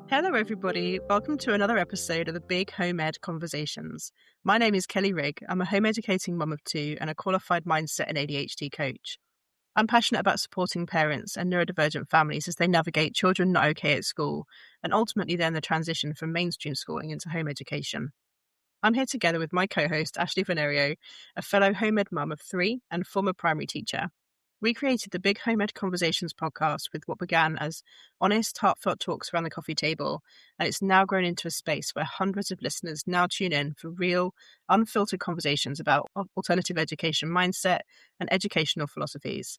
Hello, everybody. Welcome to another episode of the Big Home Ed Conversations. My name is Kelly Rigg. I'm a home educating mum of two and a qualified mindset and ADHD coach. I'm passionate about supporting parents and neurodivergent families as they navigate children not okay at school and ultimately then the transition from mainstream schooling into home education. I'm here together with my co-host, Ashley Vanerio, a fellow home ed mum of three and former primary teacher. We created the Big Home Ed Conversations podcast with what began as honest, heartfelt talks around the coffee table, and it's now grown into a space where hundreds of listeners now tune in for real, unfiltered conversations about alternative education mindset and educational philosophies.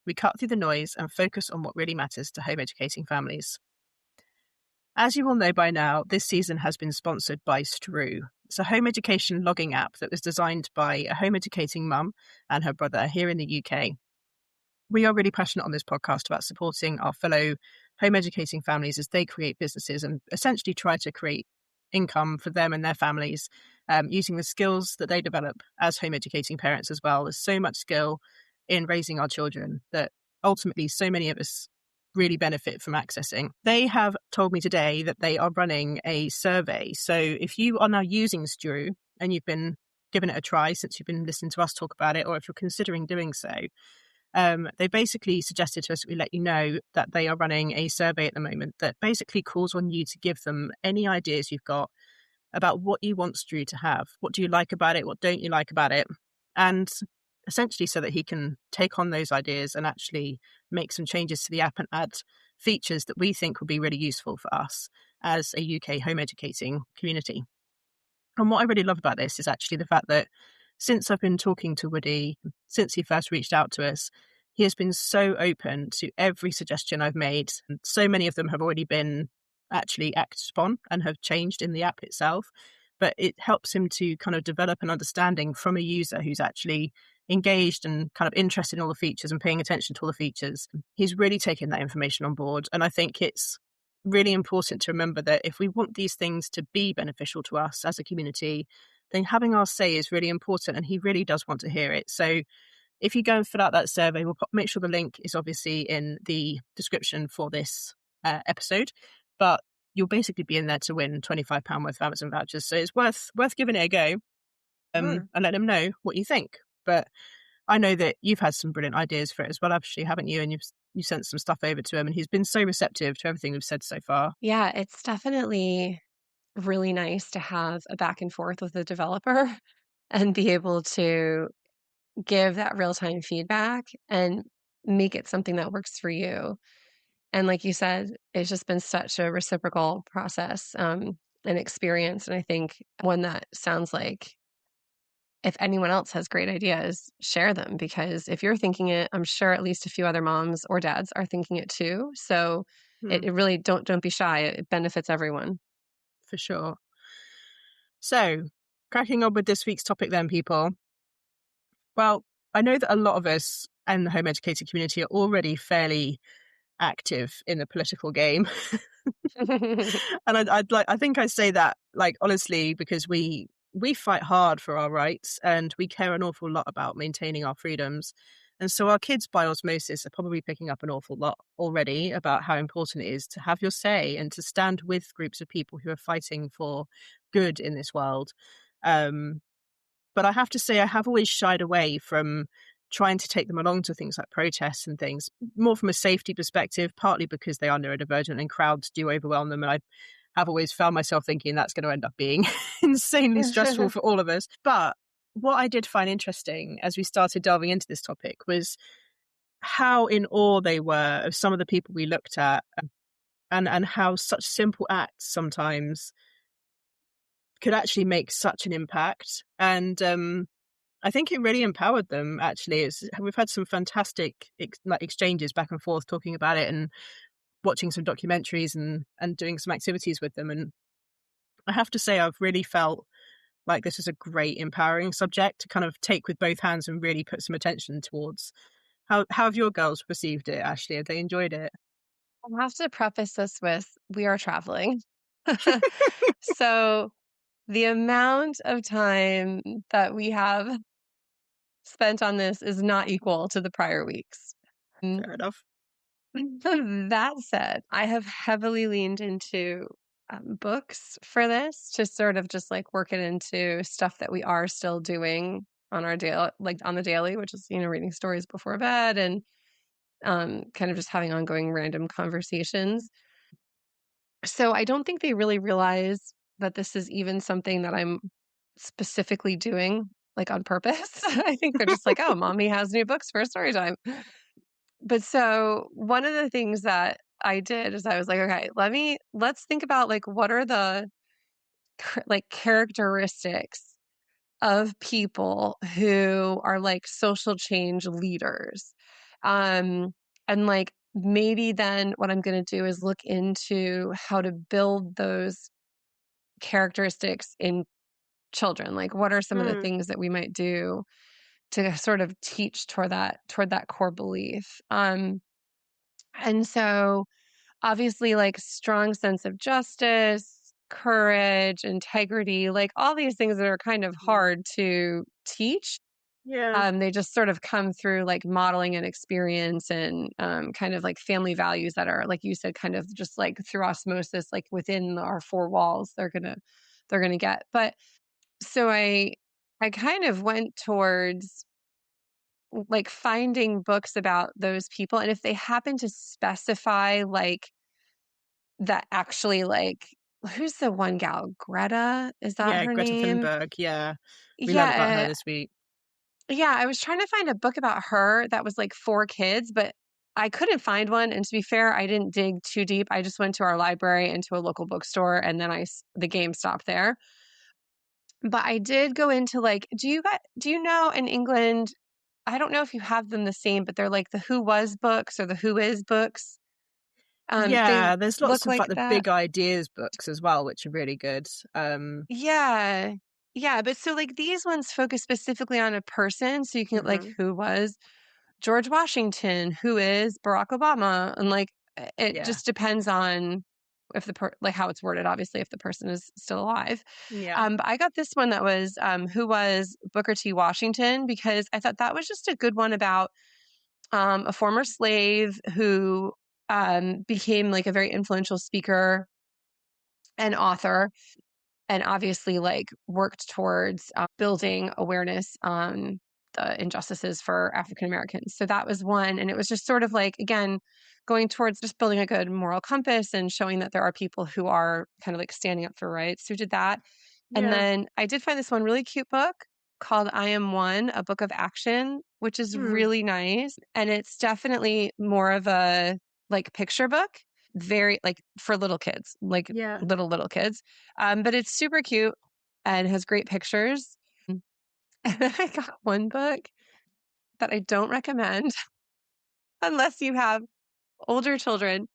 We cut through the noise and focus on what really matters to home educating families. As you all know by now, this season has been sponsored by Stru. It's a home education logging app that was designed by a home educating mum and her brother here in the UK. We are really passionate on this podcast about supporting our fellow home educating families as they create businesses and essentially try to create income for them and their families using the skills that they develop as home educating parents as well. There's so much skill in raising our children that ultimately so many of us really benefit from accessing. They have told me today that they are running a survey. So if you are now using Stru and you've been given it a try since you've been listening to us talk about it, or if you're considering doing so, they basically suggested to us that we let you know that they are running a survey at the moment that basically calls on you to give them any ideas you've got about what you want Stru to have. What do you like about it? What don't you like about it? And essentially so that he can take on those ideas and actually make some changes to the app and add features that we think will be really useful for us as a UK home educating community. And what I really love about this is actually the fact that since I've been talking to Woody, since he first reached out to us, he has been so open to every suggestion I've made. And so many of them have already been actually acted upon and have changed in the app itself. But it helps him to kind of develop an understanding from a user who's actually engaged and kind of interested in all the features and paying attention to all the features. He's really taken that information on board. And I think it's really important to remember that if we want these things to be beneficial to us as a community, then having our say is really important, and he really does want to hear it. So if you go and fill out that survey, we'll make sure the link is obviously in the description for this episode, but you'll basically be in there to win £25 worth of Amazon vouchers. So it's worth giving it a go Sure. and let him know what you think. But I know that you've had some brilliant ideas for it as well, actually, haven't you? And you sent some stuff over to him, and he's been so receptive to everything we've said so far. Yeah, it's definitely really nice to have a back and forth with the developer and be able to give that real-time feedback and make it something that works for you. And like you said, it's just been such a reciprocal process and experience. And I think one that sounds like if anyone else has great ideas, share them because if you're thinking it, I'm sure at least a few other moms or dads are thinking it too. So Hmm, it really don't be shy. It benefits everyone. for sure. So, cracking on with this week's topic then, people. Well, I know that a lot of us and the home educator community are already fairly active in the political game. And I think I say that like honestly because we fight hard for our rights and we care an awful lot about maintaining our freedoms. And so our kids by osmosis are probably picking up an awful lot already about how important it is to have your say and to stand with groups of people who are fighting for good in this world. Um, but I have to say, I have always shied away from trying to take them along to things like protests and things, more from a safety perspective, partly because they are neurodivergent and crowds do overwhelm them. And I have always found myself thinking that's going to end up being insanely stressful for all of us. But what I did find interesting as we started delving into this topic was how in awe they were of some of the people we looked at, and how such simple acts sometimes could actually make such an impact. And I think it really empowered them. Actually, we've had some fantastic exchanges back and forth talking about it and watching some documentaries and doing some activities with them. And I have to say, I've really felt like this is a great empowering subject to kind of take with both hands and really put some attention towards. How have your girls perceived it, Ashley? Have they enjoyed it? I'll have to preface this with we are traveling. So the amount of time that we have spent on this is not equal to the prior weeks. Mm, Fair enough. That said, I have heavily leaned into books for this to sort of just like work it into stuff that we are still doing on our daily, like on the daily, which is, reading stories before bed and kind of just having ongoing random conversations. So I don't think they really realize that this is even something that I'm specifically doing like on purpose. I think they're just like, oh, mommy has new books for story time. But so one of the things that I did is I was like, okay, let's think about like what are the like characteristics of people who are like social change leaders. And like maybe then what I'm going to do is look into how to build those characteristics in children. Like what are some of the Mm, things that we might do to sort of teach toward that core belief. And so obviously like strong sense of justice, courage, integrity, like all these things that are kind of mm. hard to teach. Yeah. They just sort of come through like modeling and experience and kind of like family values that are, like you said, kind of just like through osmosis, like within our four walls, they're gonna get. But so I kind of went towards like finding books about those people, and if they happen to specify like that actually like who's the one gal? Greta? Is that Yeah, her Greta name? Thunberg. Yeah. We learned about her Yeah. this week. Yeah, I was trying to find a book about her that was like for kids, but I couldn't find one. And to be fair, I didn't dig too deep. I just went to our library and to a local bookstore, and then the game stopped there. But I did go into like, do you know in England? I don't know if you have them the same, but they're like the Who Was books or the Who Is books. They Yeah, there's lots look of like like the that. big ideas books as well, which are really good. Yeah. Yeah, but so like these ones focus specifically on a person, so you can like Mhm. who was George Washington, who is Barack Obama, and like it Yeah. just depends on if like how it's worded, obviously, if the person is still alive. Yeah. But I got this one that was who was Booker T. Washington, because I thought that was just a good one about a former slave who became like a very influential speaker and author, and obviously like worked towards building awareness on the injustices for African Americans. So that was one. And it was just sort of like, again, going towards just building a good moral compass and showing that there are people who are kind of like standing up for rights. So did that. And Yeah. then I did find this one really cute book called I Am One, a book of action, which is Hmm. really nice. And it's definitely more of a like picture book, very like for little kids, like Yeah. little kids. But it's super cute and has great pictures. And then I got one book that I don't recommend unless you have older children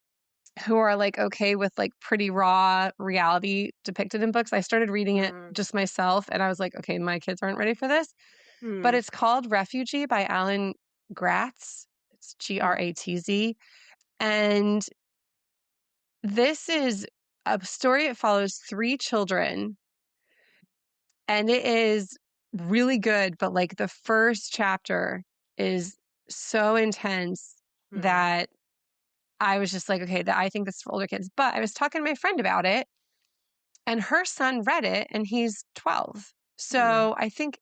who are like okay with like pretty raw reality depicted in books. I started reading it Mm. just myself and I was like, okay, my kids aren't ready for this. But Mm. it's called Refugee by Alan Gratz. It's Mm. Gratz. And this is a story. It follows three children and it is really good. But like the first chapter is so intense Mm. that I was just like, okay, I think this is for older kids. But I was talking to my friend about it, and her son read it, and he's 12. Mm. So I think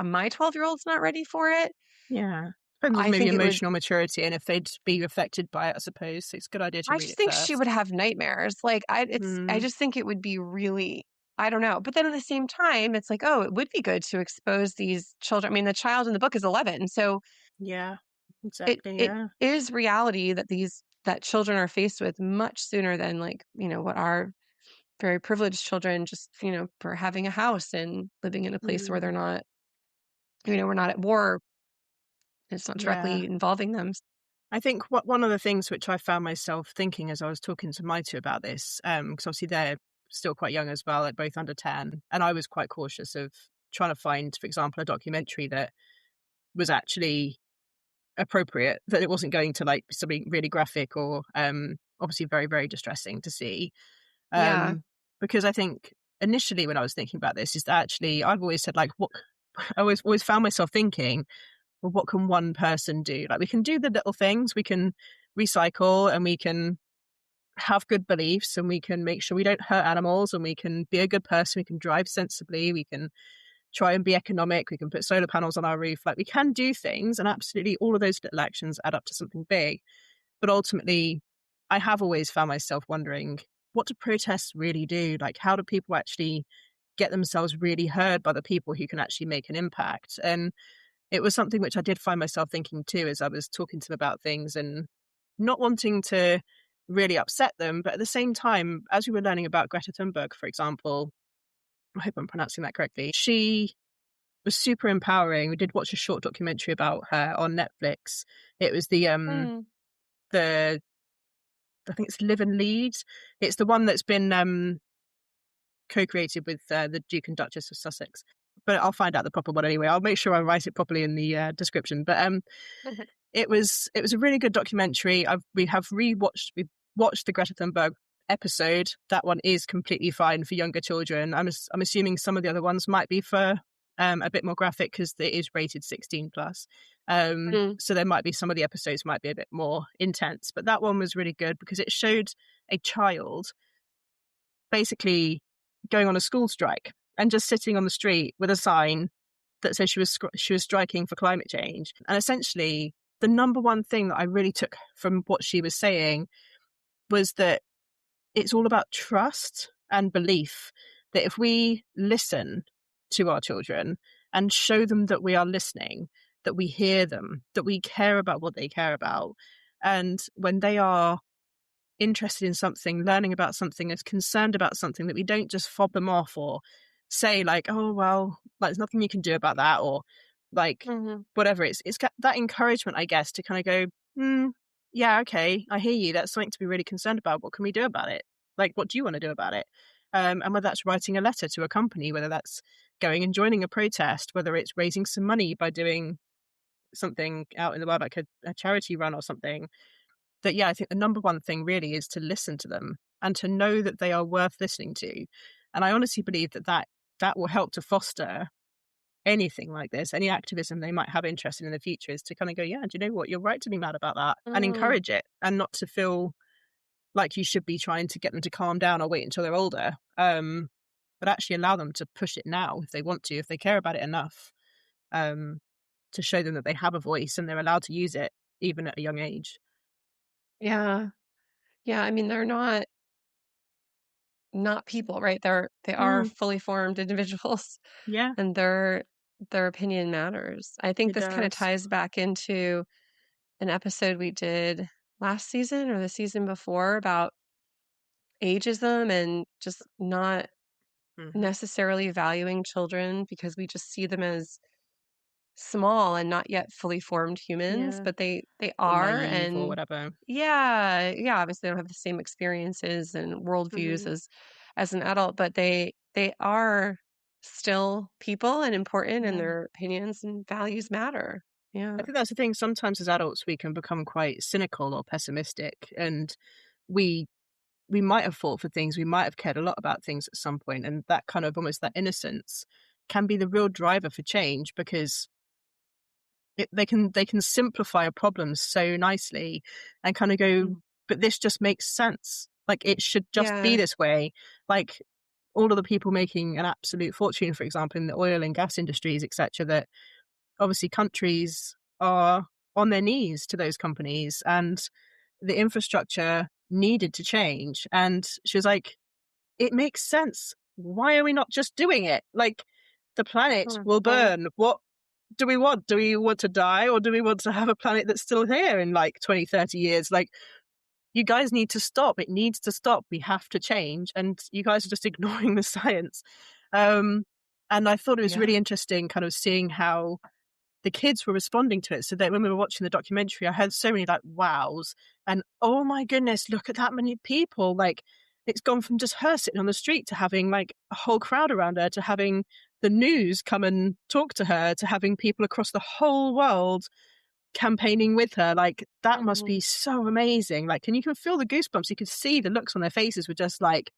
my 12-year-old's not ready for it. Yeah. Depends on I maybe think it would, emotional maturity and if they'd be affected by it, I suppose. So it's a good idea to I read just it think she first. would have nightmares. Like I Mm. just think it would be really, I don't know. But then at the same time, it's like, oh, it would be good to expose these children. I mean, the child in the book is 11. So Yeah. it Exactly. it Yeah. is reality that children are faced with much sooner than like, what our very privileged children just, for having a house and living in a place where they're Mm. not, we're not at war. It's not Yeah. directly involving them. I think one of the things which I found myself thinking as I was talking to my two about this, because obviously they're still quite young as well, like both under 10, and I was quite cautious of trying to find, for example, a documentary that was actually appropriate, that it wasn't going to like something really graphic or obviously very, very distressing to see. Yeah. Because I think initially when I was thinking about this is that actually I've always said like what I always found myself thinking, well, what can one person do? Like we can do the little things. We can recycle and we can have good beliefs and we can make sure we don't hurt animals and we can be a good person, we can drive sensibly, we can try and be economic, we can put solar panels on our roof, like we can do things, and absolutely all of those little actions add up to something big. But ultimately, I have always found myself wondering, what do protests really do? Like, how do people actually get themselves really heard by the people who can actually make an impact? And it was something which I did find myself thinking too as I was talking to them about things and not wanting to really upset them. But at the same time, as we were learning about Greta Thunberg, for example, I hope I'm pronouncing that correctly, she was super empowering. We did watch a short documentary about her on Netflix. It was Mm. the I think it's Live and Lead. It's the one that's been co-created with the Duke and Duchess of Sussex. But I'll find out the proper one anyway. I'll make sure I write it properly in the description. But it was a really good documentary. We watched the Greta Thunberg episode. That one is completely fine for younger children. I'm assuming some of the other ones might be for a bit more graphic because it is rated 16 plus. Mm. So there might be some of the episodes might be a bit more intense, but that one was really good because it showed a child basically going on a school strike and just sitting on the street with a sign that says she was striking for climate change. And essentially, the number one thing that I really took from what she was saying was that it's all about trust and belief. That if we listen to our children and show them that we are listening, that we hear them, that we care about what they care about, and when they are interested in something, learning about something, is concerned about something, that we don't just fob them off or say like, oh, well, like, there's nothing you can do about that, or like Mhm. whatever. It's got that encouragement, I guess, to kind of go, yeah, okay, I hear you. That's something to be really concerned about. What can we do about it? Like, what do you want to do about it? And whether that's writing a letter to a company, whether that's going and joining a protest, whether it's raising some money by doing something out in the world, like a charity run or something, that, yeah, I think the number one thing really is to listen to them and to know that they are worth listening to. And I honestly believe that will help to foster anything like this, any activism they might have interest in the future, is to kind of go, yeah, do you know what? You're right to be mad about that, and Mm. encourage it, and not to feel like you should be trying to get them to calm down or wait until they're older. But actually allow them to push it now if they want to, if they care about it enough, um, to show them that they have a voice and they're allowed to use it even at a young age. Yeah. Yeah, I mean, they're not people, right? They are Mm, fully formed individuals, yeah, and their opinion matters. I think it this kinda does. ties back into an episode we did last season or the season before about ageism and just not Hmm. necessarily valuing children because we just see them as small and not yet fully formed humans, Yeah, but they or are, naive or and whatever. yeah, yeah, obviously they don't have the same experiences and worldviews Hmm. as an adult, but they are still people and important, and Yeah. their opinions and values matter. I Yeah. think that's the thing. Sometimes as adults, we can become quite cynical or pessimistic, and we we might have fought for things, we might have cared a lot about things at some point, and that kind of almost that innocence can be the real driver for change because they can simplify a problem so nicely and kind of go, Mm. but this just makes sense. Like it should just be Yeah. this way. Like all of the people making an absolute fortune, for example, in the oil and gas industries, etc., that obviously countries are on their knees to those companies and the infrastructure needed to change. And she was like, it makes sense. Why are we not just doing it? Like the planet will Mhm. burn. What do we want? Do we want to die or do we want to have a planet that's still here in like 20, 30 years? Like, you guys need to stop. It needs to stop. We have to change. And you guys are just ignoring the science. Um, and I thought it was Yeah. really interesting kind of seeing how the kids were responding to it. So that when we were watching the documentary, I heard so many like wows and oh my goodness, look at that many people. Like it's gone from just her sitting on the street to having like a whole crowd around her, to having the news come and talk to her, to having people across the whole world campaigning with her. Like that must Mhm. be so amazing. Like, and you can feel the goosebumps. You could see the looks on their faces were just like,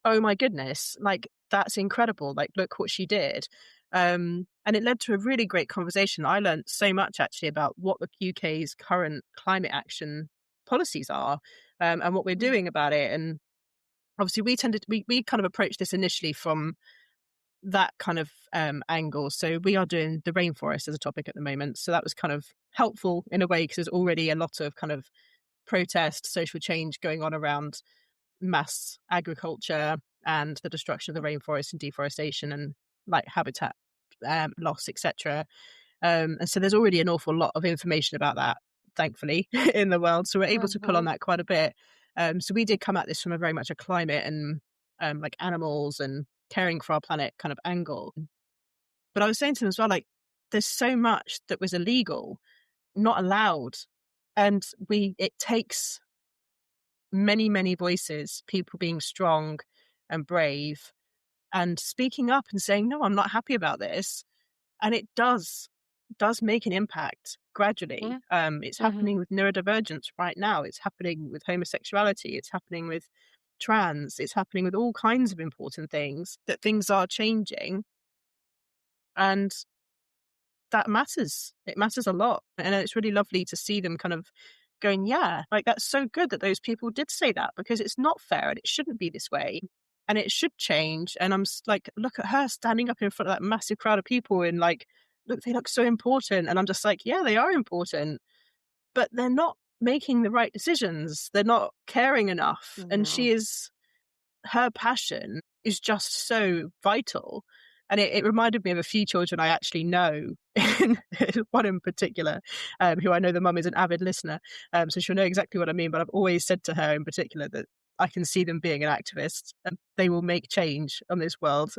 oh my goodness, like that's incredible. Like, look what she did. And it led to a really great conversation. I learned so much actually about what the UK's current climate action policies are, and what we're doing about it. And obviously we kind of approached this initially from that kind of angle. So we are doing the rainforest as a topic at the moment. So that was kind of helpful in a way because there's already a lot of kind of protest, social change going on around mass agriculture and the destruction of the rainforest and deforestation and like habitat loss, etc. And so there's already an awful lot of information about that, thankfully, in the world. So we're able to pull on Mhm. that quite a bit. So we did come at this from a very much a climate and like animals and caring for our planet kind of angle. But I was saying to them as well, like, there's so much that was illegal, not allowed. And it takes many, many voices, people being strong and brave and speaking up and saying, no, I'm not happy about this. And it does make an impact gradually. Yeah. It's Mhm. happening with neurodivergence right now. It's happening with homosexuality. It's happening with trans. It's happening with all kinds of important things, that things are changing. And that matters. It matters a lot. And it's really lovely to see them kind of going, yeah, like that's so good that those people did say that because it's not fair and it shouldn't be this way and it should change. And like, look at her standing up in front of that massive crowd of people and like, look, they look so important. And I'm just like, yeah, they are important, but they're not making the right decisions. They're not caring enough. And No. her passion is just so vital. And it reminded me of a few children I actually know, one in particular, who I know the mum is an avid listener. So she'll know exactly what I mean. But I've always said to her in particular that I can see them being an activist and they will make change on this world.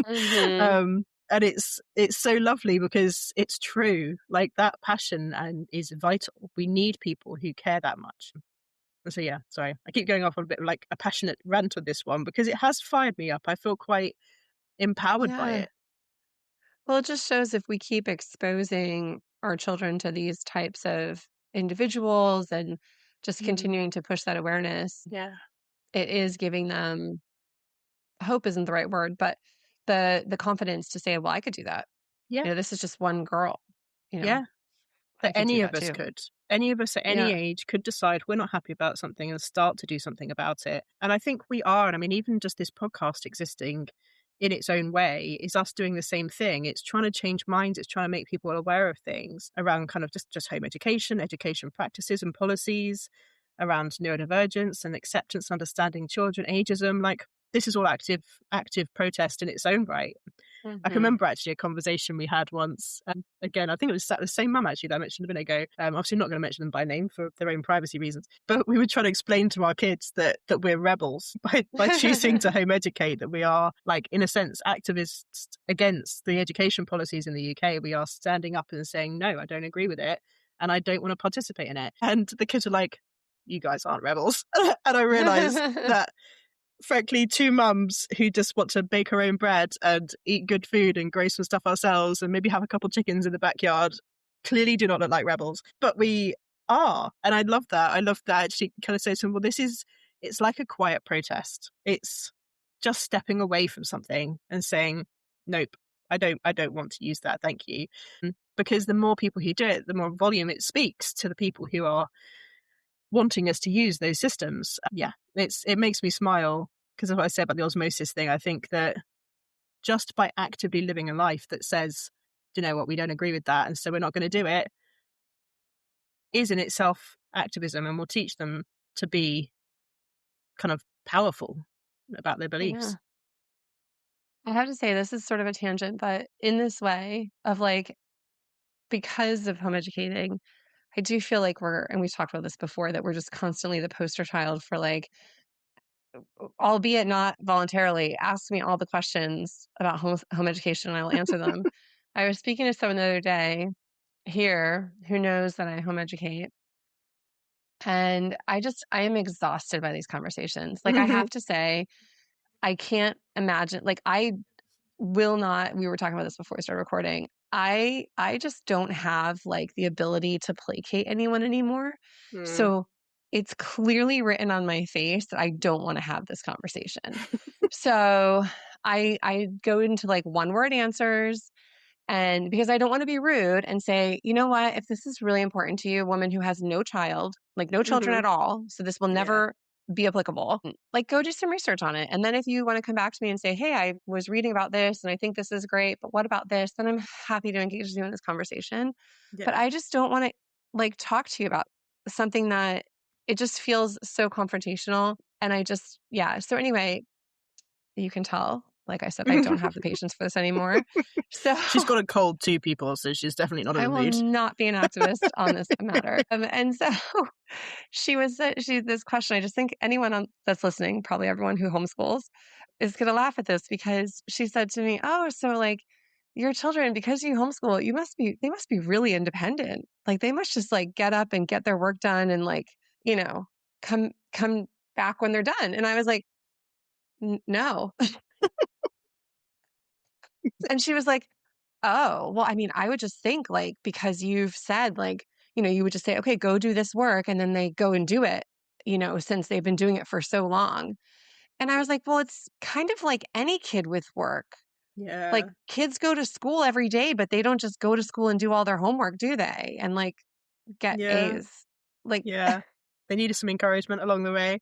Mhm. And it's so lovely because it's true. Like that passion and is vital. We need people who care that much. So yeah, sorry. I keep going off on a bit of like a passionate rant with this one because it has fired me up. I feel quite empowered by Yeah. it. Well, it just shows if we keep exposing our children to these types of individuals and just Mm, continuing to push that awareness, yeah. it is giving them hope isn't the right word, but the confidence to say, "Well, I could do that. Yeah. You know, this is just one girl. You know, Yeah. I That could do any of that us too." could. Any of us at any Yeah. age could decide we're not happy about something and start to do something about it. And I think we are. And I mean, even just this podcast existing in its own way is us doing the same thing. It's trying to change minds. It's trying to make people aware of things around kind of just home education, education practices and policies, around neurodivergence and acceptance, understanding children, ageism. Like this is all active protest in its own right. I can Mhm. remember actually a conversation we had once. Again, I think it was the same mum actually that I mentioned a minute ago. Obviously, not going to mention them by name for their own privacy reasons. But we were trying to explain to our kids that we're rebels by choosing to home educate. That we are, like, in a sense, activists against the education policies in the UK. We are standing up and saying, no, I don't agree with it, and I don't want to participate in it. And the kids are like, you guys aren't rebels. And I realised that frankly, two mums who just want to bake our own bread and eat good food and grow some stuff ourselves and maybe have a couple chickens in the backyard clearly do not look like rebels, but we are. And I love that. I love that. She kind of says to them, well, it's like a quiet protest. It's just stepping away from something and saying, nope, I don't want to use that. Thank you. Because the more people who do it, the more volume it speaks to the people who are wanting us to use those systems. Yeah, it makes me smile because of what I said about the osmosis thing. I think that just by actively living a life that says, "Do you know what, we don't agree with that, and so we're not going to do it," is in itself activism and will teach them to be kind of powerful about their Yeah. beliefs. I have to say this is sort of a tangent, but in this way of, like, because of home educating, I do feel like we're and we've talked about this before, that we're just constantly the poster child for, like, albeit not voluntarily, ask me all the questions about home education and I will answer them. I was speaking to someone the other day here who knows that I home educate, and I am exhausted by these conversations. Like, I have to say, I can't imagine, like, I will not we were talking about this before we started recording. I just don't have, like, the ability to placate anyone anymore. Mm. So, it's clearly written on my face that I don't wanna have this conversation. So, I go into, like, one-word answers, And because I don't want to be rude and say, you know what, if this is really important to you, a woman who has no child, like no children Hmm. at all, so this will Yeah. never be applicable, like go do some research on it. And then if you want to come back to me and say, hey, I was reading about this and I think this is great, but what about this? Then I'm happy to engage you in this conversation. But Yeah. I just don't want to like talk to you about something that it just feels so confrontational. And I just, yeah. So anyway, you can tell, like I said, I don't have the patience for this anymore. So She's got a cold too, people, so she's definitely not in I the will mood. not be an activist on this matter. And so this question. I just think anyone that's listening, probably everyone who homeschools, is going to laugh at this because she said to me, "Oh, so like your children, because you homeschool, they must be really independent. Like they must just like get up and get their work done and like you know come back when they're done." And I was like, "No." And she was like, "Oh, well, I mean, I would just think like because you've said like, you would just say, "Okay, go do this work," and then they go and do it, since they've been doing it for so long. And I was like, "Well, it's kind of like any kid with work. Like Yeah. kids go to school every day, but they don't just go to school and do all their homework, do they? And like get Yeah. A's." Like Yeah. They needed some encouragement along the way.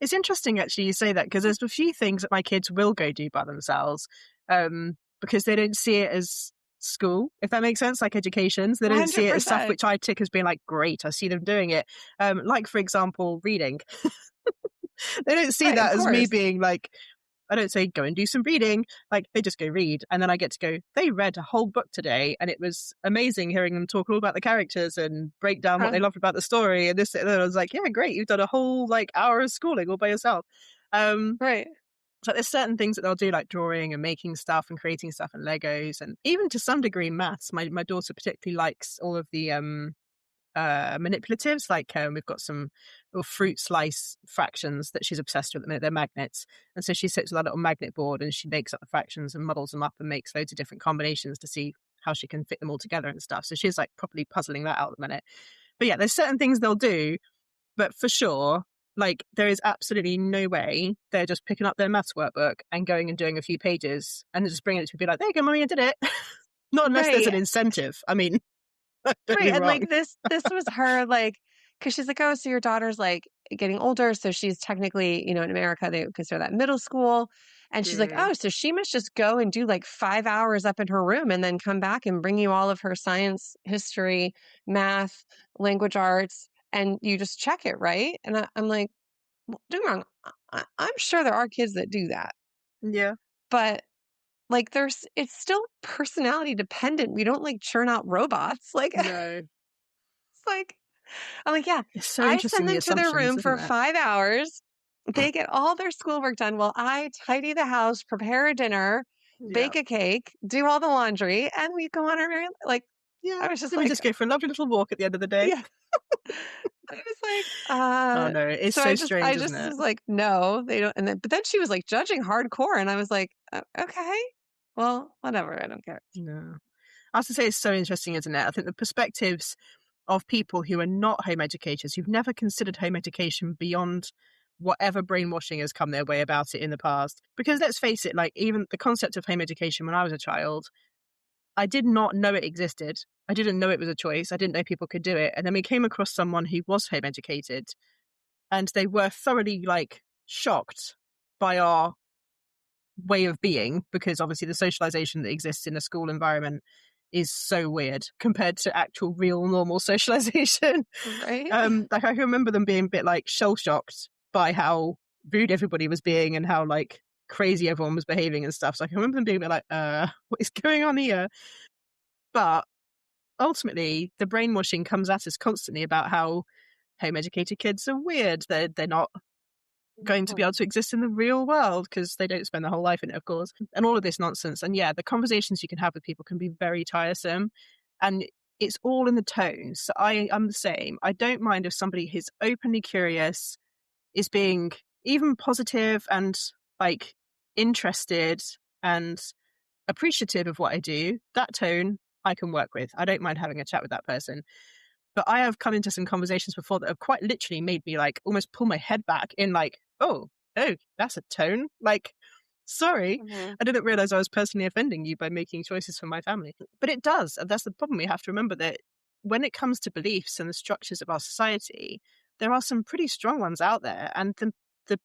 It's interesting, actually, you say that, because there's a few things that my kids will go do by themselves, because they don't see it as school, if that makes sense, like education. So they don't see it as stuff 100%. which I tick as being like, great, I see them doing it. Like, for example, reading. They don't see Right, of that as me course. being like, I don't say, go and do some reading. Like, they just go read. And then I get to go, they read a whole book today. And it was amazing hearing them talk all about the characters and break down what Huh, they loved about the story. And this, and then I was like, yeah, great. You've done a whole like hour of schooling all by yourself. Um, right. so there's certain things that they'll do, like drawing and making stuff and creating stuff and Legos. And even to some degree, maths. My daughter particularly likes all of the, manipulatives. Like, we've got some little fruit slice fractions that she's obsessed with at the minute. They're magnets, and so she sits with that little magnet board and she makes up the fractions and muddles them up and makes loads of different combinations to see how she can fit them all together and stuff. So she's like properly puzzling that out at the minute. But yeah, there's certain things they'll do, but for sure, like there is absolutely no way they're just picking up their maths workbook and going and doing a few pages and just bringing it to me, be like, there you go, mummy, I did it. Not unless there's an Right. incentive. I mean, don't get Right, me and, wrong. like, this was her, like, because she's like, "Oh, so your daughter's, like, getting older, so she's technically" in America, they consider that middle school, and she's like, Mm, "Oh, so she must just go and do, like, 5 hours up in her room and then come back and bring you all of her science, history, math, language arts, and you just check it, right?" And I'm like, "Well, don't get me wrong, I'm sure there are kids that do that, yeah. but, like, it's still personality dependent, we don't, like, churn out robots, like, No. it's like I'm like, "Yeah, It's so I interesting, send the them to their assumptions, room isn't for it? 5 hours. They get all their schoolwork done while I tidy the house, prepare a dinner, Yeah. bake a cake, do all the laundry, and we go on our merry like, I Yeah. was just Then we like, just go for a lovely little walk at the end of the day. yeah. I was like, Oh, no, it's so so I strange, isn't just it? was like, "No, they don't," and then but then she was, like, judging hardcore, and I was like, Okay. Well, whatever, I don't care." No. I have to say, it's so interesting, isn't it? I think the perspectives of people who are not home educators, who've never considered home education beyond whatever brainwashing has come their way about it in the past. Because let's face it, like even the concept of home education when I was a child, I did not know it existed. I didn't know it was a choice. I didn't know people could do it. And then we came across someone who was home educated and they were thoroughly like shocked by our way of being, because obviously the socialization that exists in a school environment is so weird compared to actual real normal socialization. Right? Like I can remember them being a bit like shell shocked by how rude everybody was being and how like crazy everyone was behaving and stuff. So I can remember them being a bit like, what is going on here? But ultimately the brainwashing comes at us constantly about how home educated kids are weird. They're not going to be able to exist in the real world because they don't spend their whole life in it, of course, and all of this nonsense. And yeah, the conversations you can have with people can be very tiresome, and it's all in the tone. So I'm the same. I don't mind if somebody who's openly curious is being even positive and like interested and appreciative of what I do. That tone I can work with. I don't mind having a chat with that person. But I have come into some conversations before that have quite literally made me like almost pull my head back in like, oh, that's a tone. Like, Sorry, Mhm. I didn't realize I was personally offending you by making choices for my family. But it does. And that's the problem. We have to remember that when it comes to beliefs and the structures of our society, there are some pretty strong ones out there. And the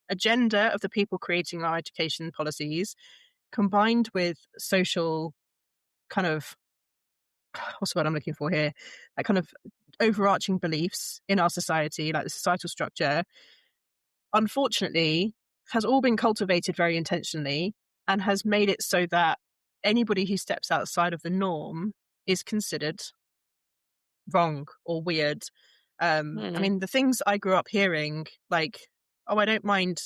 agenda of the people creating our education policies, combined with social kind of, what's the word I'm looking for here? Like kind of overarching beliefs in our society, like the societal structure, unfortunately, has all been cultivated very intentionally and has made it so that anybody who steps outside of the norm is considered wrong or weird. I Mhm. mean, the things I grew up hearing, like, oh, I don't mind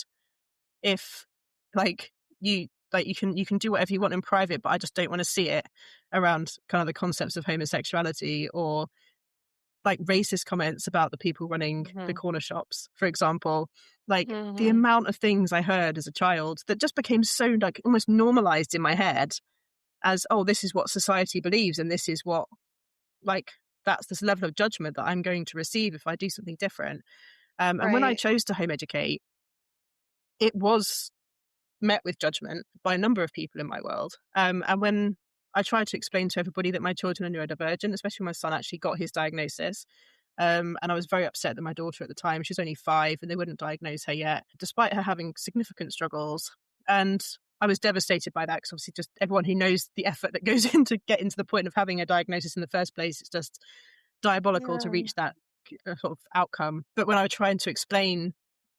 if, like, you can do whatever you want in private, but I just don't want to see it, around kind of the concepts of homosexuality, or like racist comments about the people running the Mhm. corner shops, for example. Like the Mhm. amount of things I heard as a child that just became so like almost normalized in my head as, oh, this is what society believes, and this is what, like, that's this level of judgment that I'm going to receive if I do something different. And when I Right. chose to home educate, it was met with judgment by a number of people in my world. And when I tried to explain to everybody that my children are neurodivergent, especially my son actually got his diagnosis, and I was very upset that my daughter at the time, she's only 5, and they wouldn't diagnose her yet, despite her having significant struggles. And I was devastated by that because obviously, just everyone who knows the effort that goes into getting to the point of having a diagnosis in the first place, it's just diabolical to Yeah. reach that sort of outcome. But when I was trying to explain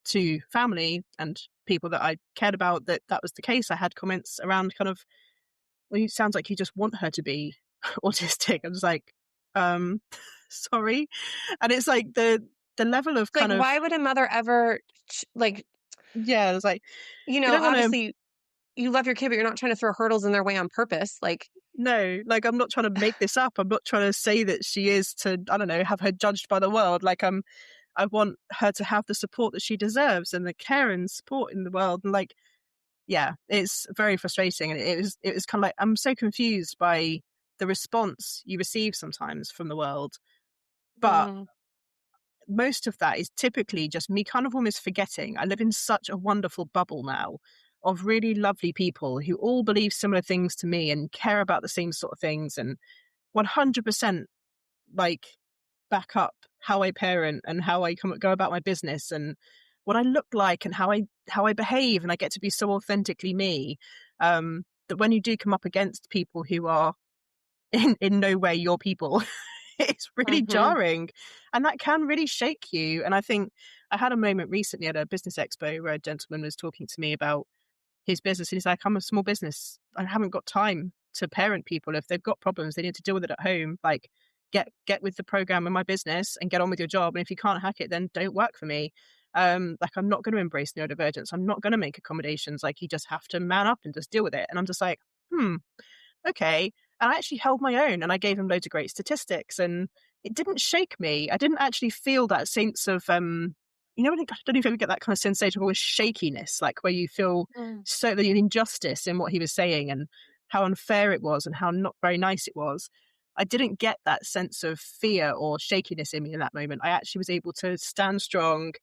to family and people that I cared about that that was the case, I had comments around kind of, well, it sounds like you just want her to be autistic. I was like, um, sorry. And it's like the level of Like, kind of, why would a mother ever like, yeah, it's like, you don't want to, obviously you love your kid, but you're not trying to throw hurdles in their way on purpose. Like, no, like, I'm not trying to make this up. I'm not trying to say that she is to, I don't know, have her judged by the world. Like, I want her to have the support that she deserves and the care and support in the world. And like, yeah, it's very frustrating. And it was kind of like, I'm so confused by the response you receive sometimes from the world. But mhm. most of that is typically just me kind of almost forgetting. I live in such a wonderful bubble now of really lovely people who all believe similar things to me and care about the same sort of things, and 100% like back up how I parent and how I go about my business and what I look like and how I behave, and I get to be so authentically me. That when you do come up against people who are in no way your people, it's really Mhm. jarring, and that can really shake you. And I think I had a moment recently at a business expo where a gentleman was talking to me about his business, and he's like, I'm a small business, I haven't got time to parent people. If they've got problems, they need to deal with it at home. Like, get with the program in my business and get on with your job, and if you can't hack it, then don't work for me. Like, I'm not going to embrace neurodivergence, I'm not going to make accommodations. Like, you just have to man up and just deal with it. And I'm just like, okay. And I actually held my own, and I gave him loads of great statistics, and it didn't shake me. I didn't actually feel that sense of, when I don't know if you ever get that kind of sensation of always shakiness, like where you feel Mm. so the injustice in what he was saying and how unfair it was and how not very nice it was. I didn't get that sense of fear or shakiness in me in that moment. I actually was able to stand strong,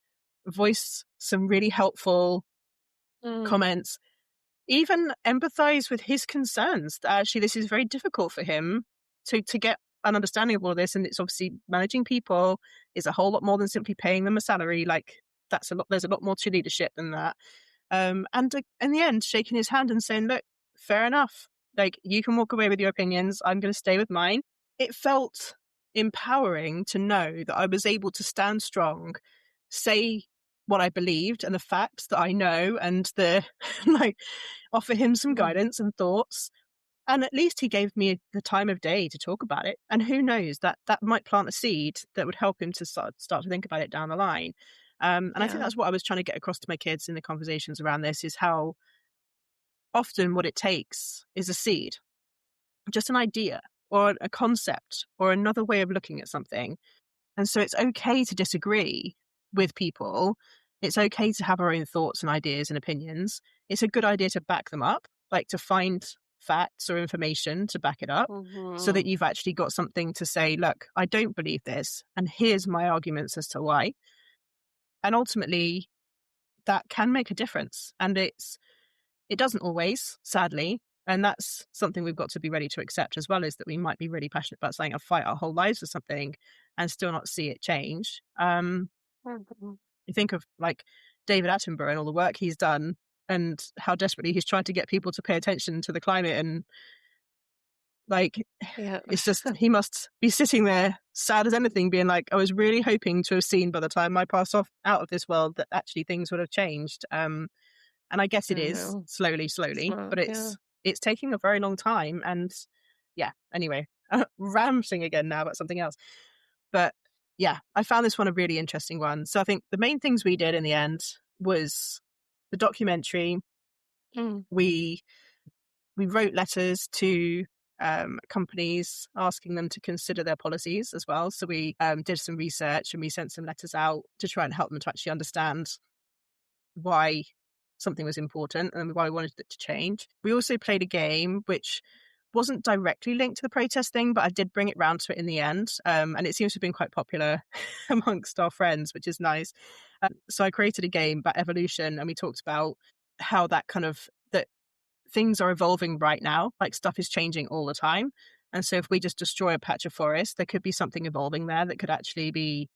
voice some really helpful Mm. comments, even empathize with his concerns. That actually, this is very difficult for him to get an understanding of all of this, and it's obviously managing people is a whole lot more than simply paying them a salary. Like, that's a lot. There's a lot more to leadership than that. And in the end, shaking his hand and saying, "Look, fair enough. Like, you can walk away with your opinions. I'm going to stay with mine." It felt empowering to know that I was able to stand strong, say what I believed and the facts that I know, and the like, offer him some Mhm. guidance and thoughts. And at least he gave me the time of day to talk about it. And who knows, that might plant a seed that would help him to start to think about it down the line. And I think Yeah. that's what I was trying to get across to my kids in the conversations around this, is how often what it takes is a seed, just an idea or a concept or another way of looking at something. And so it's okay to disagree with people. It's okay to have our own thoughts and ideas and opinions. It's a good idea to back them up, like to find facts or information to back it up, so that Mhm. you've actually got something to say, look, I don't believe this, and here's my arguments as to why. And ultimately, that can make a difference. And it's It doesn't always, sadly. And that's something we've got to be ready to accept as well, is that we might be really passionate about something and fight our whole lives for something and still not see it change. Mhm. You think of like David Attenborough and all the work he's done and how desperately he's tried to get people to pay attention to the climate, and like, Yeah. it's just, he must be sitting there sad as anything, being like, I was really hoping to have seen by the time I pass off out of this world that actually things would have changed. And I guess I it is know. slowly, Smart. but Yeah. it's taking a very long time. And yeah, anyway, ranting again now about something else. But yeah, I found this one a really interesting one. So I think the main things we did in the end was the documentary. Mm. We we wrote letters to companies asking them to consider their policies as well. So we did some research and we sent some letters out to try and help them to actually understand why something was important and why we wanted it to change. We also played a game which wasn't directly linked to the protest thing, but I did bring it round to it in the end. And it seems to have been quite popular amongst our friends, which is nice. So I created a game about evolution, and we talked about how that things are evolving right now. Like, stuff is changing all the time. And so if we just destroy a patch of forest, there could be something evolving there that could actually be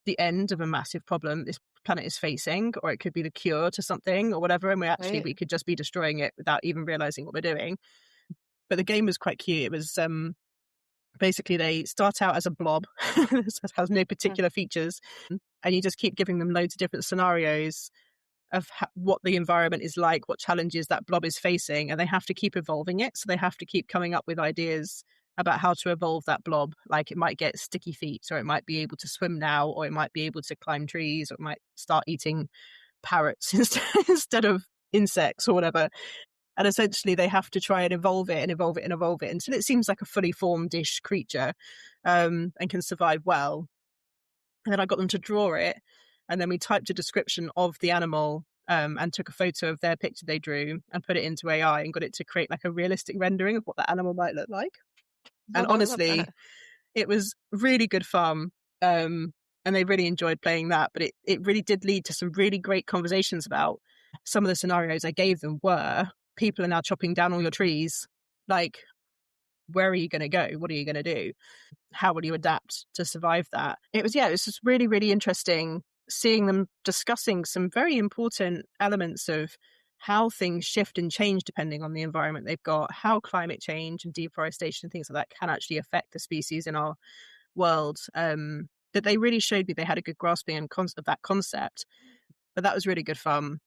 the end of a massive problem this planet is facing, or it could be the cure to something or whatever. And Right. we could just be destroying it without even realizing what we're doing. But the game was quite cute. It was basically, they start out as a blob that has no Mm. particular features, and you just keep giving them loads of different scenarios of what the environment is like, what challenges that blob is facing, and they have to keep evolving it. So they have to keep coming up with ideas about how to evolve that blob. Like, it might get sticky feet, or it might be able to swim now, or it might be able to climb trees, or it might start eating parrots instead of insects or whatever. And essentially, they have to try and evolve it and evolve it and evolve it until it seems like a fully formed-ish creature, and can survive well. And then I got them to draw it, and then we typed a description of the animal, and took a photo of their picture they drew and put it into AI and got it to create like a realistic rendering of what that animal might look like. And Oh, I love honestly, that. it was really good fun. Um, and they really enjoyed playing that. But it really did lead to some really great conversations about some of the scenarios I gave them were, people are now chopping down all your trees. Like, where are you going to go? What are you going to do? How will you adapt to survive that? It was just really, really interesting seeing them discussing some very important elements of how things shift and change depending on the environment they've got, how climate change and deforestation and things like that can actually affect the species in our world. That they really showed me they had a good grasping of that concept. But that was really good fun.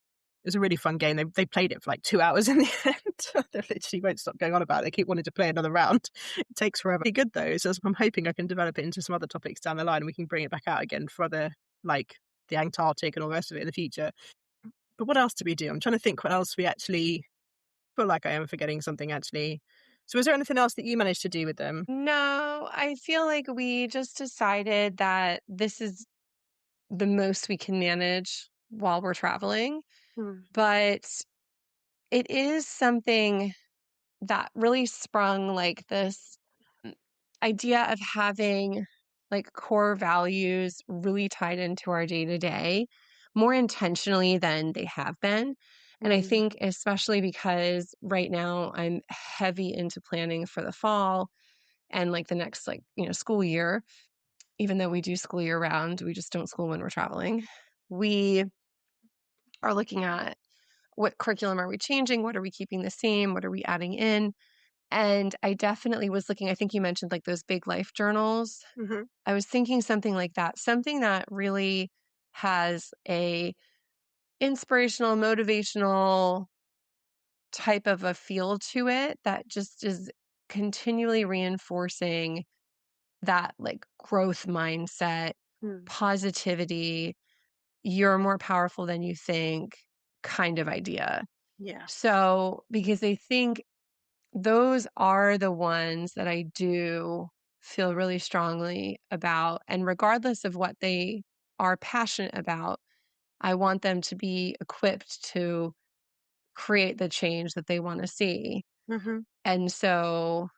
It was a really fun game. They played it for like 2 hours in the end. They literally won't stop going on about it. They keep wanting to play another round. It takes forever. Pretty good though. So I'm hoping I can develop it into some other topics down the line, and we can bring it back out again for other, like the Antarctic and all the rest of it in the future. But what else did we do? I'm trying to think what else we actually, feel like I am forgetting something actually. So is there anything else that you managed to do with them? No, I feel like we just decided that this is the most we can manage while we're traveling. Hmm. But it is something that really sprung like this mm, idea of having like core values really tied into our day to day more intentionally than they have been. And I Mm. think, especially because right now I'm heavy into planning for the fall and like the next, like, school year, even though we do school year round, we just don't school when we're traveling. We are looking at what curriculum are we changing? What are we keeping the same? What are we adding in? And I definitely was looking, I think you mentioned like those big life journals. Hmm. I was thinking something like that, something that really has a inspirational, motivational type of a feel to it that just is continually reinforcing that like growth mindset, Mm. positivity, you're more powerful than you think kind of idea. Yeah. So, because I think those are the ones that I do feel really strongly about. And regardless of what they are passionate about, I want them to be equipped to create the change that they want to see. Hmm. And so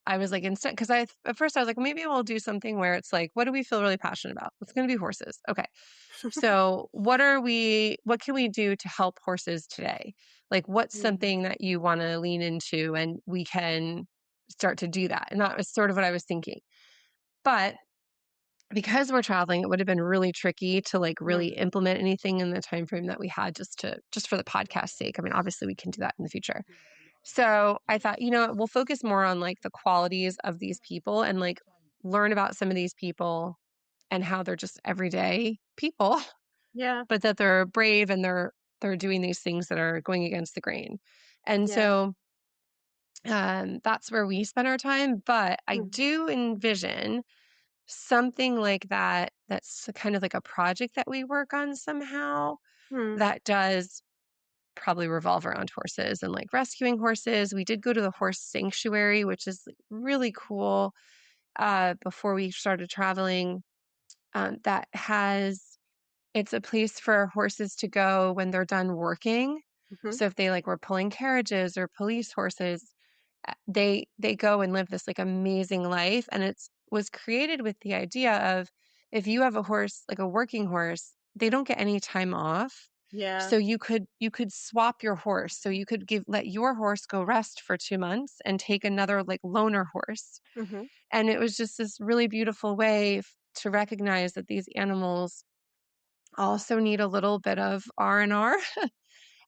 I was like, instead, because at first I was like, maybe we'll do something where it's like, what do we feel really passionate about? It's going to be horses. Okay. So what can we do to help horses today? Like, what's Mm. something that you want to lean into and we can start to do that? And that was sort of what I was thinking. But because we're traveling, it would have been really tricky to like really Mm. implement anything in the time frame that we had just for the podcast sake. I mean, obviously we can do that in the future. So I thought, we'll focus more on like the qualities of these people and like learn about some of these people and how they're just everyday people, Yeah. but that they're brave and they're doing these things that are going against the grain. And Yeah. so that's where we spend our time. But I Mm. do envision something like that that's kind of like a project that we work on somehow Mm. that does probably revolve around horses and like rescuing horses. We did go to the horse sanctuary, which is like really cool, before we started traveling. That has It's a place for horses to go when they're done working. Mhm. So if they like were pulling carriages or police horses, they go and live this like amazing life. And it's was created with the idea of, if you have a horse, like a working horse, they don't get any time off. Yeah. So you could swap your horse. So you could let your horse go rest for 2 months and take another like loaner horse. Mhm. And it was just this really beautiful way to recognize that these animals also need a little bit of R&R,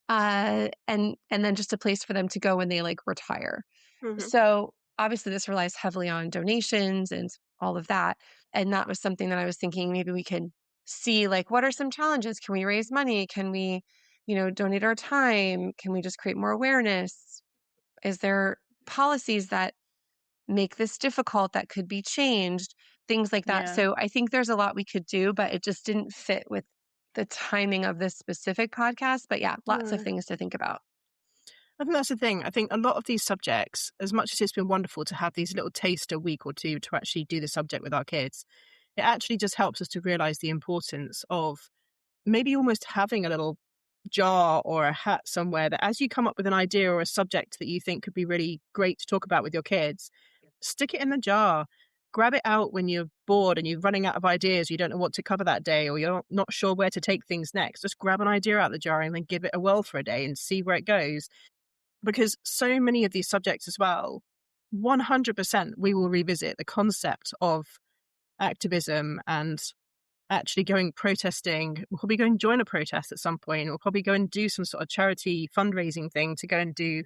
and then just a place for them to go when they like retire. Mhm. So obviously this relies heavily on donations and all of that. And that was something that I was thinking maybe we can see, like, what are some challenges? Can we raise money? Can we, donate our time? Can we just create more awareness? Is there policies that make this difficult that could be changed? Things like that. Yeah. So I think there's a lot we could do, but it just didn't fit with the timing of this specific podcast. But yeah, lots of Mm. things to think about. I think that's the thing. I think a lot of these subjects, as much as it's been wonderful to have these little taste a week or two to actually do the subject with our kids, it actually just helps us to realize the importance of maybe almost having a little jar or a hat somewhere that as you come up with an idea or a subject that you think could be really great to talk about with your kids, stick it in the jar. Grab it out when you're bored and you're running out of ideas, you don't know what to cover that day, or you're not sure where to take things next. Just grab an idea out of the jar and then give it a whirl for a day and see where it goes. Because so many of these subjects as well, 100% we will revisit the concept of activism and actually going protesting. We'll probably go and join a protest at some point. We'll probably go and do some sort of charity fundraising thing to go and do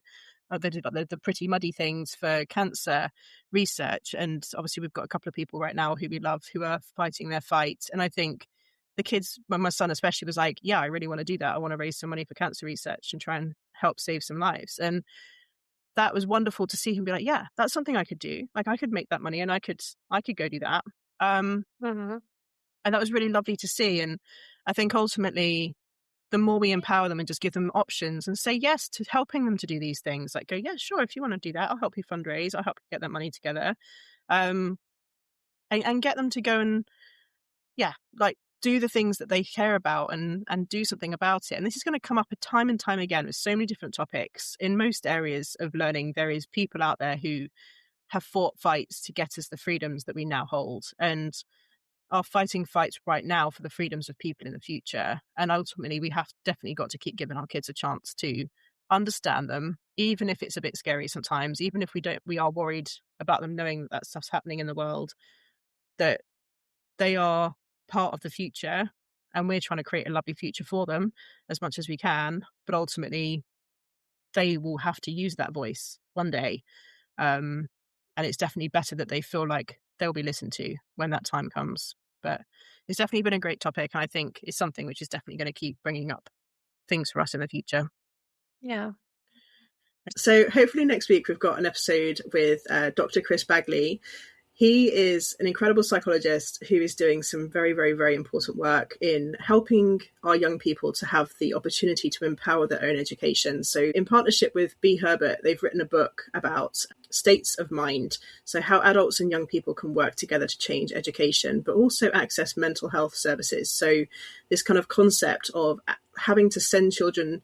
the pretty muddy things for cancer research. And obviously we've got a couple of people right now who we love who are fighting their fight. And I think the kids, my son especially, was like, yeah, I really want to do that. I want to raise some money for cancer research and try and help save some lives. And that was wonderful to see him be like, yeah, that's something I could do. Like I could make that money and I could go do that. Um, Mhm. and that was really lovely to see. And I think ultimately, the more we empower them and just give them options and say yes to helping them to do these things, like go, yeah, sure, if you want to do that, I'll help you fundraise, I'll help you get that money together. Um, and get them to go and, yeah, like do the things that they care about and do something about it. And this is going to come up time and time again with so many different topics. In most areas of learning, there is people out there who have fought fights to get us the freedoms that we now hold. And are fighting fights right now for the freedoms of people in the future. And ultimately, we have definitely got to keep giving our kids a chance to understand them, even if it's a bit scary sometimes, even if we are worried about them knowing that stuff's happening in the world, that they are part of the future and we're trying to create a lovely future for them as much as we can. But ultimately, they will have to use that voice one day. Um, and it's definitely better that they feel like they'll be listened to when that time comes. But it's definitely been a great topic. And I think it's something which is definitely going to keep bringing up things for us in the future. Yeah. So hopefully next week we've got an episode with Dr. Chris Bagley. He is an incredible psychologist who is doing some very, very, very important work in helping our young people to have the opportunity to empower their own education. So in partnership with B. Herbert, they've written a book about states of mind. So how adults and young people can work together to change education, but also access mental health services. So this kind of concept of having to send children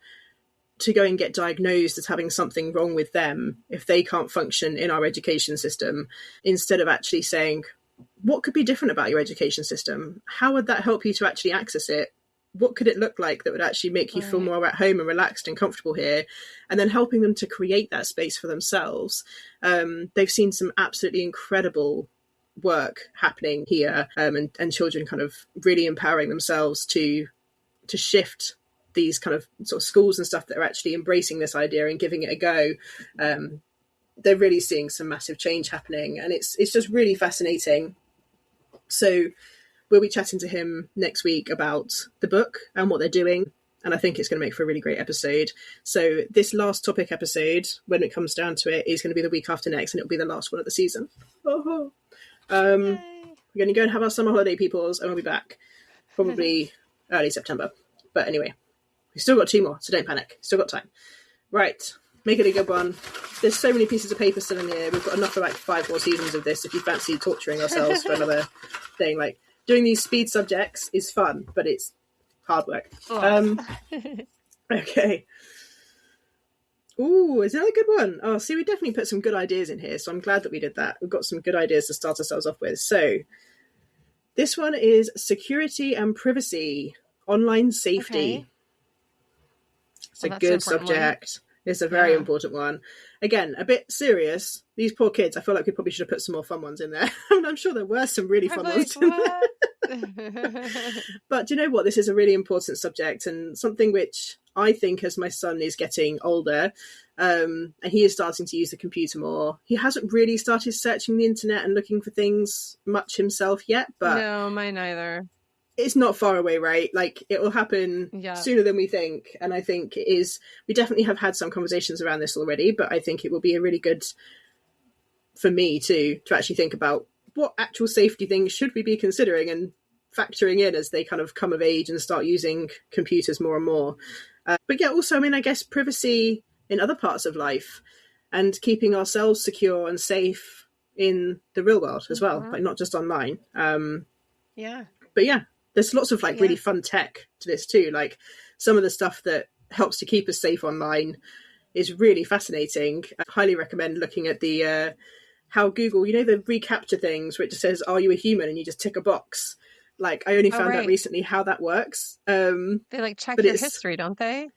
to go and get diagnosed as having something wrong with them if they can't function in our education system, instead of actually saying, what could be different about your education system? How would that help you to actually access it? What could it look like that would actually make you feel more at home and relaxed and comfortable here? And then helping them to create that space for themselves. They've seen some absolutely incredible work happening here, and children kind of really empowering themselves to shift these kind of sort of schools and stuff that are actually embracing this idea and giving it a go. They're really seeing some massive change happening, and it's just really fascinating. So we'll be chatting to him next week about the book and what they're doing, and I think it's going to make for a really great episode. So this last topic episode, when it comes down to it, is going to be the week after next, and it'll be the last one of the season. We're going to go and have our summer holiday, peoples, and we'll be back probably early September. But anyway, we've still got 2 more, so don't panic. Still got time. Right, make it a good one. There's so many pieces of paper still in here. We've got enough for like 5 more seasons of this if you fancy torturing ourselves for another thing. Like, doing these speed subjects is fun, but it's hard work. Okay. Ooh, is that a good one? Oh, see, we definitely put some good ideas in here, so I'm glad that we did that. We've got some good ideas to start ourselves off with. So this one is security and privacy, online safety. Okay. It's a good subject. It's a very important one. Again, a bit serious. These poor kids, I feel like we probably should have put some more fun ones in there. I mean, I'm sure there were some really fun ones in there. But do you know what? This is a really important subject, and something which I think, as my son is getting older, and he is starting to use the computer more, he hasn't really started searching the internet and looking for things much himself yet. But no, mine either. It's not far away, right? Like, it will happen sooner than we think. And I think it is, we definitely have had some conversations around this already, but I think it will be a really good, for me to actually think about what actual safety things should we be considering and factoring in as they kind of come of age and start using computers more and more. But yeah, also, I mean, I guess privacy in other parts of life and keeping ourselves secure and safe in the real world as well, like not just online. But yeah, there's lots of like really fun tech to this too. Like, some of the stuff that helps to keep us safe online is really fascinating. I highly recommend looking at the how Google, you know, the reCAPTCHA things where it just says, are you a human? And you just tick a box. Like, I only found out recently how that works. They like check your history, don't they?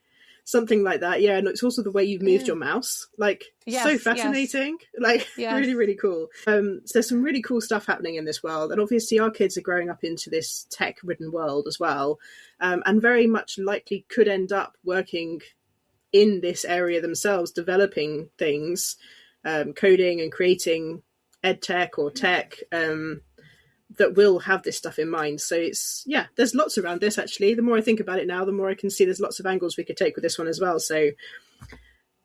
Something like that, yeah. And it's also the way you've moved your mouse. Like, so fascinating. Like, really, really cool. So there's some really cool stuff happening in this world. And obviously our kids are growing up into this tech-ridden world as well. And very much likely could end up working in this area themselves, developing things, coding and creating ed tech or tech that will have this stuff in mind. So it's, there's lots around this actually. The more I think about it now, the more I can see there's lots of angles we could take with this one as well. So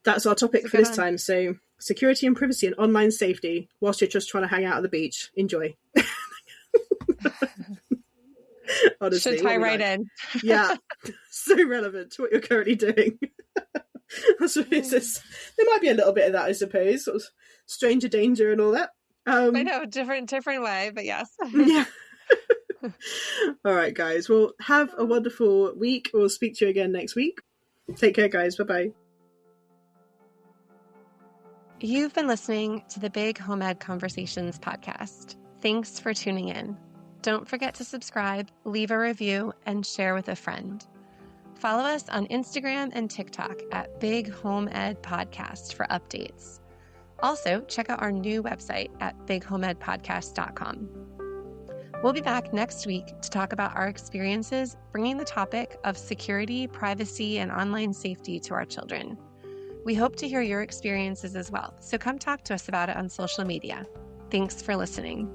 that's our topic for this time. So security and privacy and online safety whilst you're just trying to hang out at the beach. Enjoy. Honestly, should tie right in. Yeah, so relevant to what you're currently doing. I suppose there might be a little bit of that, I suppose, sort of stranger danger and all that. I know, different way, but yes. Yeah. All right, guys. Well, have a wonderful week. We'll speak to you again next week. Take care, guys. Bye-bye. You've been listening to the Big Home Ed Conversations podcast. Thanks for tuning in. Don't forget to subscribe, leave a review, and share with a friend. Follow us on Instagram and TikTok at Big Home Ed Podcast for updates. Also, check out our new website at bighomedpodcast.com. We'll be back next week to talk about our experiences bringing the topic of security, privacy, and online safety to our children. We hope to hear your experiences as well, so come talk to us about it on social media. Thanks for listening.